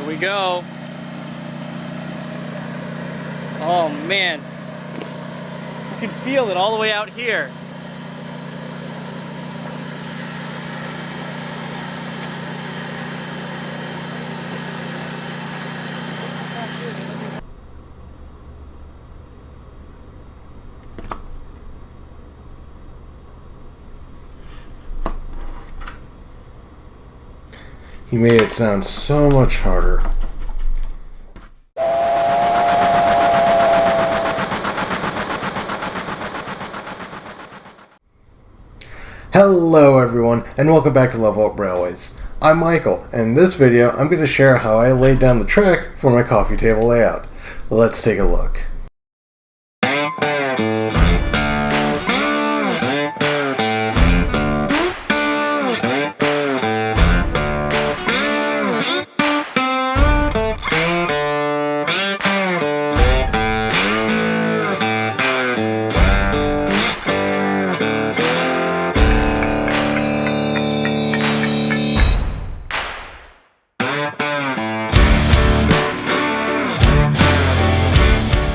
we go. Oh man, you can feel it all the way out here. He made it sound so much harder. Hello everyone, and welcome back to Level Up Railways. I'm Michael, and in this video I'm going to share how I laid down the track for my coffee table layout. Let's take a look.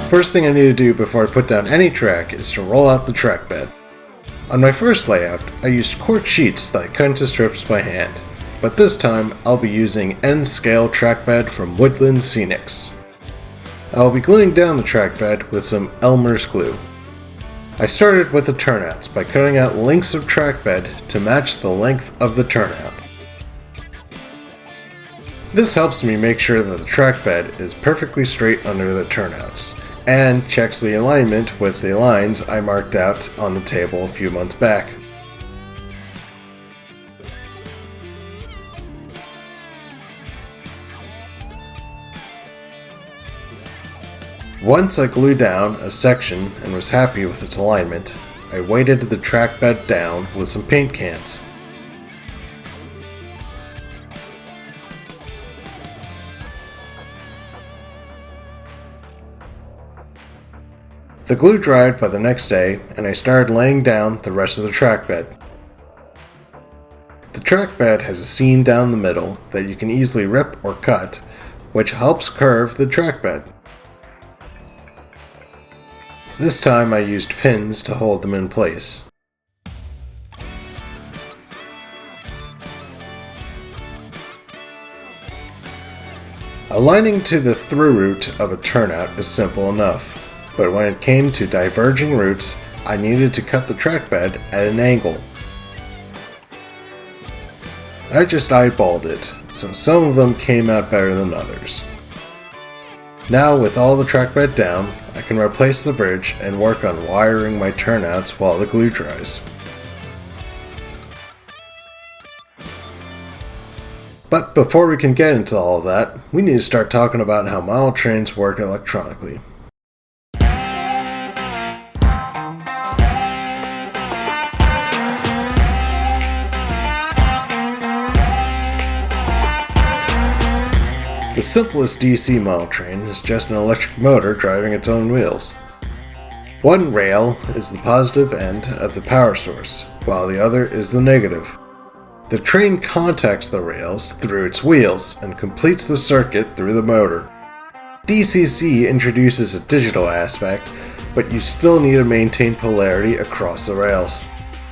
First thing I need to do before I put down any track is to roll out the track bed. On my first layout, I used cork sheets that I cut into strips by hand, but this time I'll be using N-scale track bed from Woodland Scenics. I'll be gluing down the track bed with some Elmer's glue. I started with the turnouts by cutting out lengths of track bed to match the length of the turnout. This helps me make sure that the track bed is perfectly straight under the turnouts, and checks the alignment with the lines I marked out on the table a few months back. Once I glued down a section and was happy with its alignment, I weighted the track bed down with some paint cans. The glue dried by the next day, and I started laying down the rest of the track bed. The track bed has a seam down the middle that you can easily rip or cut, which helps curve the track bed. This time I used pins to hold them in place. Aligning to the through route of a turnout is simple enough. But when it came to diverging routes, I needed to cut the track bed at an angle. I just eyeballed it, so some of them came out better than others. Now with all the track bed down, I can replace the bridge and work on wiring my turnouts while the glue dries. But before we can get into all of that, we need to start talking about how model trains work electronically. The simplest DC model train is just an electric motor driving its own wheels. One rail is the positive end of the power source, while the other is the negative. The train contacts the rails through its wheels and completes the circuit through the motor. DCC introduces a digital aspect, but you still need to maintain polarity across the rails.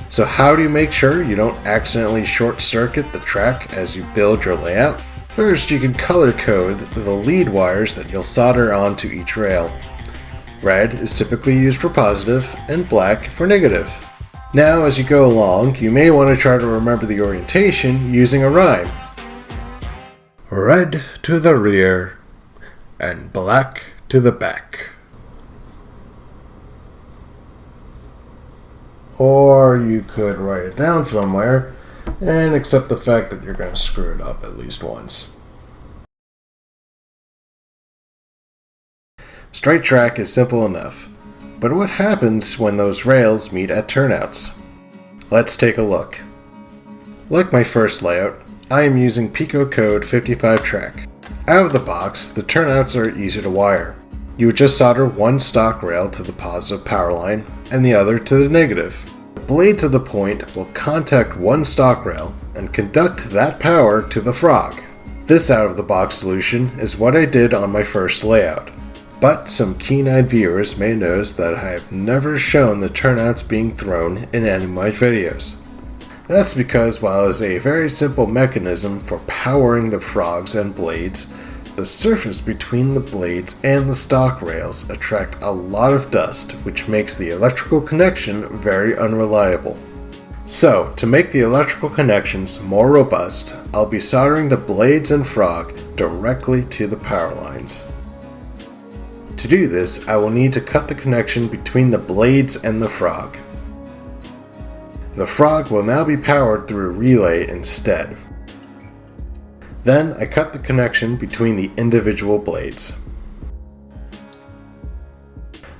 So how do you make sure you don't accidentally short-circuit the track as you build your layout? First, you can color code the lead wires that you'll solder onto each rail. Red is typically used for positive, and black for negative. Now, as you go along, you may want to try to remember the orientation using a rhyme. Red to the rear, and black to the back. Or you could write it down somewhere and accept the fact that you're going to screw it up at least once. Straight track is simple enough, but what happens when those rails meet at turnouts? Let's take a look. Like my first layout, I am using Peco Code 55 track. Out of the box, the turnouts are easy to wire. You would just solder one stock rail to the positive power line and the other to the negative. The blades of the point will contact one stock rail and conduct that power to the frog. This out-of-the-box solution is what I did on my first layout. But some keen-eyed viewers may notice that I have never shown the turnouts being thrown in any of my videos. That's because while it is a very simple mechanism for powering the frogs and blades, the surface between the blades and the stock rails attract a lot of dust, which makes the electrical connection very unreliable. So, to make the electrical connections more robust, I'll be soldering the blades and frog directly to the power lines. To do this, I will need to cut the connection between the blades and the frog. The frog will now be powered through a relay instead. Then I cut the connection between the individual blades.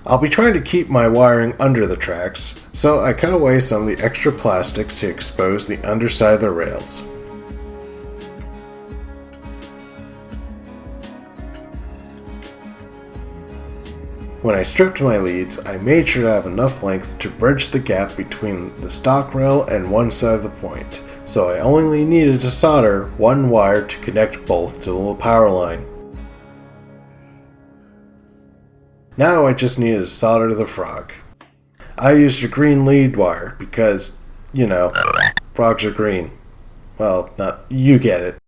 I'll be trying to keep my wiring under the tracks, so I cut away some of the extra plastics to expose the underside of the rails. When I stripped my leads, I made sure to have enough length to bridge the gap between the stock rail and one side of the point, so I only needed to solder one wire to connect both to the little power line. Now I just needed to solder the frog. I used a green lead wire because, frogs are green. Well, you get it.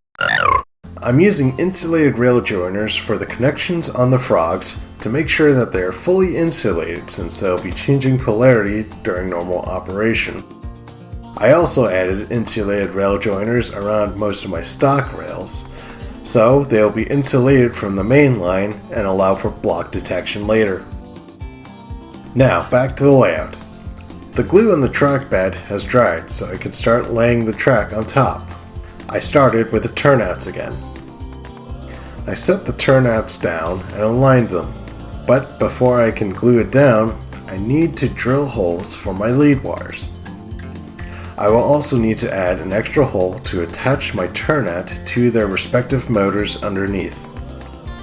I'm using insulated rail joiners for the connections on the frogs to make sure that they are fully insulated since they'll be changing polarity during normal operation. I also added insulated rail joiners around most of my stock rails, so they'll be insulated from the main line and allow for block detection later. Now back to the layout. The glue on the track bed has dried, so I can start laying the track on top. I started with the turnouts again. I set the turnouts down and aligned them, but before I can glue it down, I need to drill holes for my lead wires. I will also need to add an extra hole to attach my turnout to their respective motors underneath.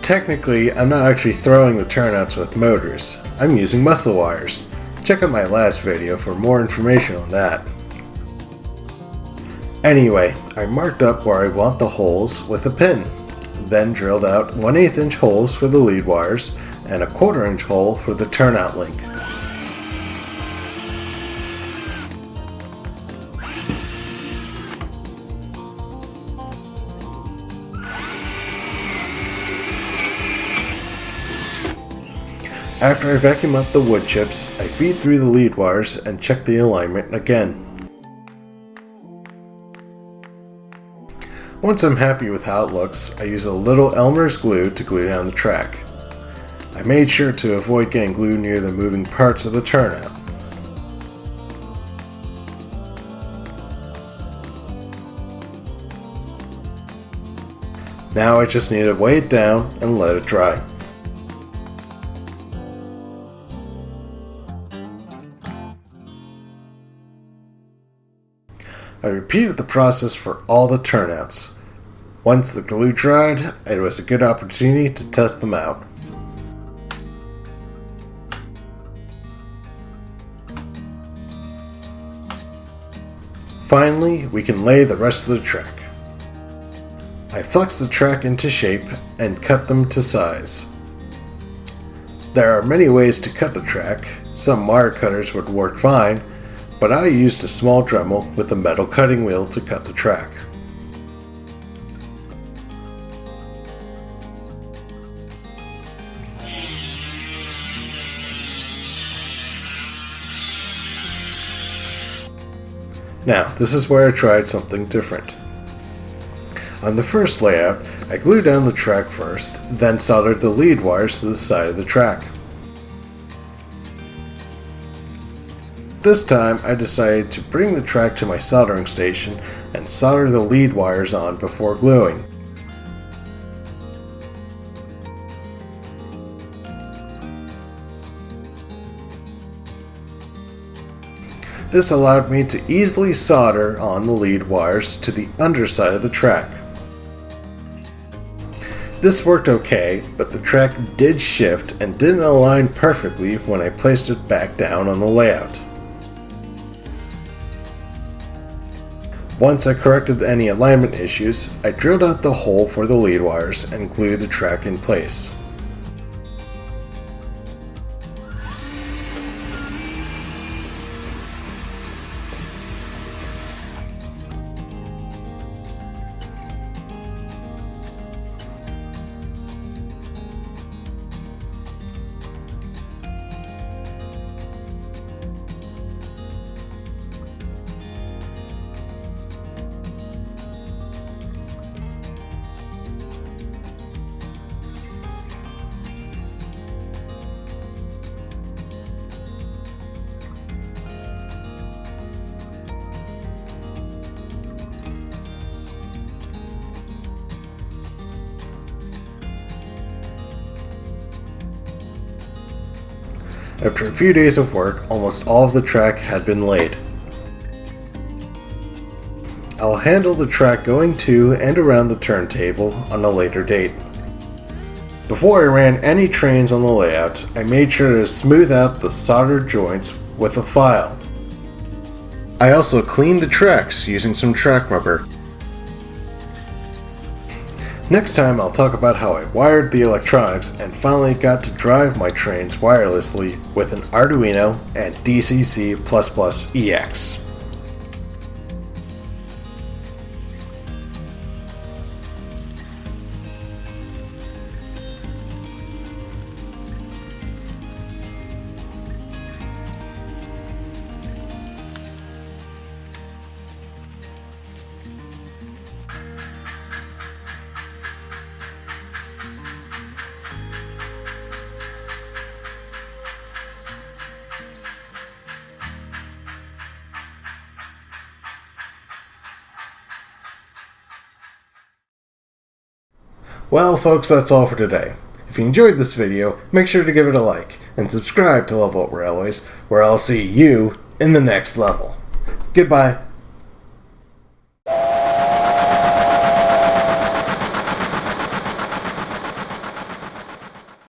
Technically, I'm not actually throwing the turnouts with motors, I'm using muscle wires. Check out my last video for more information on that. Anyway, I marked up where I want the holes with a pin, then drilled out 1/8 inch holes for the lead wires and a 1/4 inch hole for the turnout link. After I vacuum up the wood chips, I feed through the lead wires and check the alignment again. Once I'm happy with how it looks, I use a little Elmer's glue to glue down the track. I made sure to avoid getting glue near the moving parts of the turnout. Now I just need to weigh it down and let it dry. I repeated the process for all the turnouts. Once the glue dried, it was a good opportunity to test them out. Finally, we can lay the rest of the track. I flexed the track into shape and cut them to size. There are many ways to cut the track. Some wire cutters would work fine, but I used a small Dremel with a metal cutting wheel to cut the track. Now, this is where I tried something different. On the first layout, I glued down the track first, then soldered the lead wires to the side of the track. This time, I decided to bring the track to my soldering station and solder the lead wires on before gluing. This allowed me to easily solder on the lead wires to the underside of the track. This worked okay, but the track did shift and didn't align perfectly when I placed it back down on the layout. Once I corrected any alignment issues, I drilled out the hole for the lead wires and glued the track in place. After a few days of work, almost all of the track had been laid. I'll handle the track going to and around the turntable on a later date. Before I ran any trains on the layout, I made sure to smooth out the soldered joints with a file. I also cleaned the tracks using some track rubber. Next time I'll talk about how I wired the electronics and finally got to drive my trains wirelessly with an Arduino and DCC++EX. Well folks, that's all for today. If you enjoyed this video, make sure to give it a like, and subscribe to Level Up Railways, where I'll see you in the next level. Goodbye.